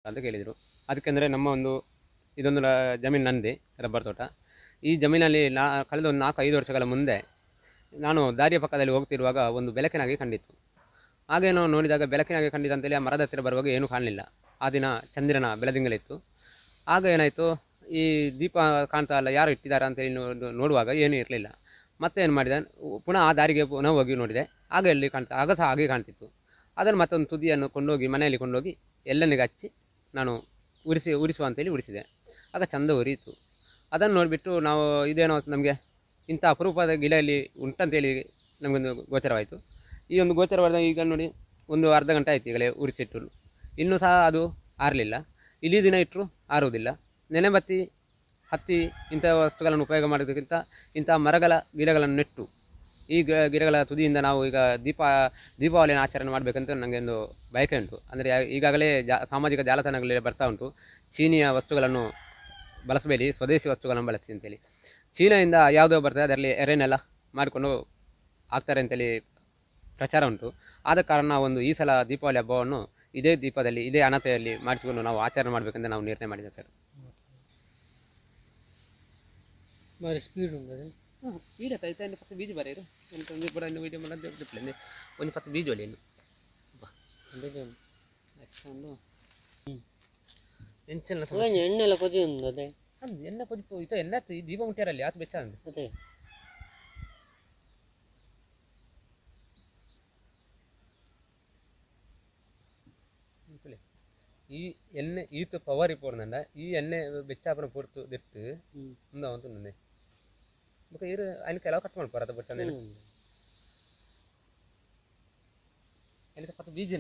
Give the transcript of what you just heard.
ಅಂತ ಕೇಳಿದರು. ಅದಕ್ಕೆಂದರೆ ನಮ್ಮ ಒಂದು ಇದೊಂದು ಜಮೀನು ನಂದೆ ರಬ್ಬರ್ ತೋಟ. ಈ ಜಮೀನಲ್ಲಿ ಕಳೆದ ಒಂದು 4-5 ವರ್ಷಗಳ ಮುಂದೆ ನಾನು ದಾರಿಯ ಪಕ್ಕದಲ್ಲಿ ಹೋಗ್ತಿರುವಾಗ ಒಂದು ಬೆಳಕಿನಾಗೆ ಕಂಡಿತ್ತು. ಹಾಗೇನೋ ನೋಡಿದಾಗ ಬೆಳಕಿನಾಗೆ ಕಂಡಿತು ಅಂತೇಳಿ ಆ ಮರದ ಹತ್ತಿರ ಬರುವಾಗ ಏನೂ ಕಾಣಲಿಲ್ಲ. ಆ ದಿನ ಚಂದಿರನ ಬೆಳದಿಂಗಳಿತ್ತು. ಆಗ ಏನಾಯಿತು, ಈ ದೀಪ ಕಾಣ್ತಾ ಇಲ್ಲ, ಯಾರು ಇಟ್ಟಿದ್ದಾರೆ ಅಂತೇಳಿ ನೋಡುವಾಗ ಏನೂ ಇರಲಿಲ್ಲ. ಮತ್ತೆ ಏನು ಮಾಡಿದೆ, ಪುನಃ ಆ ದಾರಿಗೆ ಪುನಃ ಹೋಗಿ ನೋಡಿದೆ. ಆಗ ಎಲ್ಲಿ ಆಗ ಸಹ ಹಾಗೆ ಕಾಣ್ತಿತ್ತು. ಅದನ್ನು ಮತ್ತೊಂದು ತುದಿಯನ್ನು ಕೊಂಡೋಗಿ ಮನೆಯಲ್ಲಿ ಕೊಂಡೋಗಿ ಎಲ್ಲೆಣ್ಣಿಗೆ ಹಚ್ಚಿ ನಾನು ಉರಿಸುವ ಅಂತೇಳಿ ಉರಿಸಿದೆ. ಆಗ ಚಂದ ಉರಿಯಿತು. ಅದನ್ನು ನೋಡಿಬಿಟ್ಟು ನಾವು ಇದೇನೋ ನಮಗೆ ಇಂಥ ಅಪರೂಪದ ಗಿಡ ಇಲ್ಲಿ ಉಂಟಂತೇಳಿ ನಮಗೊಂದು ಗೋಚರವಾಯಿತು. ಈ ಒಂದು ಗೋಚರವಾದ ಈಗ ನೋಡಿ ಒಂದು ಅರ್ಧ ಗಂಟೆ ಆಯಿತು ಈಗಲೇ ಉರಿಸಿಟ್ಟು, ಇನ್ನೂ ಸಹ ಅದು ಆರಲಿಲ್ಲ. ಇಡೀ ದಿನ ಇಟ್ಟರು ಆರುವುದಿಲ್ಲ. ನೆನೆಬತ್ತಿ ಹತ್ತಿ ಇಂಥ ವಸ್ತುಗಳನ್ನು ಉಪಯೋಗ ಮಾಡೋದಕ್ಕಿಂತ ಇಂಥ ಗಿಡಗಳನ್ನು ನೆಟ್ಟು ಈ ಗಿಡಗಳ ತುದಿಯಿಂದ ನಾವು ಈಗ ದೀಪಾವಳಿಯನ್ನು ಆಚರಣೆ ಮಾಡಬೇಕಂತ ನನಗೆ ಒಂದು ಬಯಕೆ ಉಂಟು. ಅಂದರೆ ಈಗಾಗಲೇ ಸಾಮಾಜಿಕ ಜಾಲತಾಣಗಳಲ್ಲಿ ಬರ್ತಾ ಉಂಟು, ಚೀನಿಯ ವಸ್ತುಗಳನ್ನು ಬಳಸಬೇಡಿ, ಸ್ವದೇಶಿ ವಸ್ತುಗಳನ್ನು ಬಳಸಿ ಅಂತೇಳಿ. ಚೀನಾದಿಂದ ಯಾವುದೋ ಬರ್ತದೆ ಅದರಲ್ಲಿ ಎರೆನೆಲ್ಲ ಮಾಡಿಕೊಂಡು ಹಾಕ್ತಾರೆ ಅಂತೇಳಿ ಪ್ರಚಾರ ಉಂಟು. ಆದ ಕಾರಣ ಈ ಸಲ ದೀಪಾವಳಿ ಹಬ್ಬವನ್ನು ಇದೇ ದೀಪದಲ್ಲಿ ಇದೇ ಅಣತೆಯಲ್ಲಿ ಮಾಡಿಸಿಕೊಂಡು ನಾವು ಆಚರಣೆ ಮಾಡಬೇಕಂತ ನಾವು ನಿರ್ಣಯ ಮಾಡಿದ್ದೇವೆ ಸರ್. మరి స్పీడ్ ఉండదు స్పీడ్ అయితే 10 బీజీ బరేరు ఎంతొంది కూడా వీడియో మన డిప్లే ಒಂದು 10 ಬೀಜ ಒಲೆಯನ್ನು ಎಣ್ಣೆಲ್ಲ ಕೊದಿ ಉಂಟದೆ ಎಣ್ಣೆ ಕೊದಿಪ್ಪು ಇದು ಎಣ್ಣೆ ದೀಪ ಮುಟ್ಟಾರಲ್ಲಿ ಯಾಕೆ ಬೆಚ್ಚ ಅದೇ ಈ ಎಣ್ಣೆ ಈತು ಪವರ್ ಇಪ್ಪೋರ್ನಂಡ ಈ ಎಣ್ಣೆ ಬೆಚ್ಚಾಪನ ಪೊರ್ತು ದೆಟ್ಟು ಮುಂದೆ ಅವಂತು ನಂದೆ ಬೊಕ ಇರು ಅಯ್ನ ಕೆಲವು ಕಟ್ ಮಾಡ್ಪಾರ ಅದ ಬೊಚ್ಚ ಅಲ್ಲಿ 10 ಬೀಜ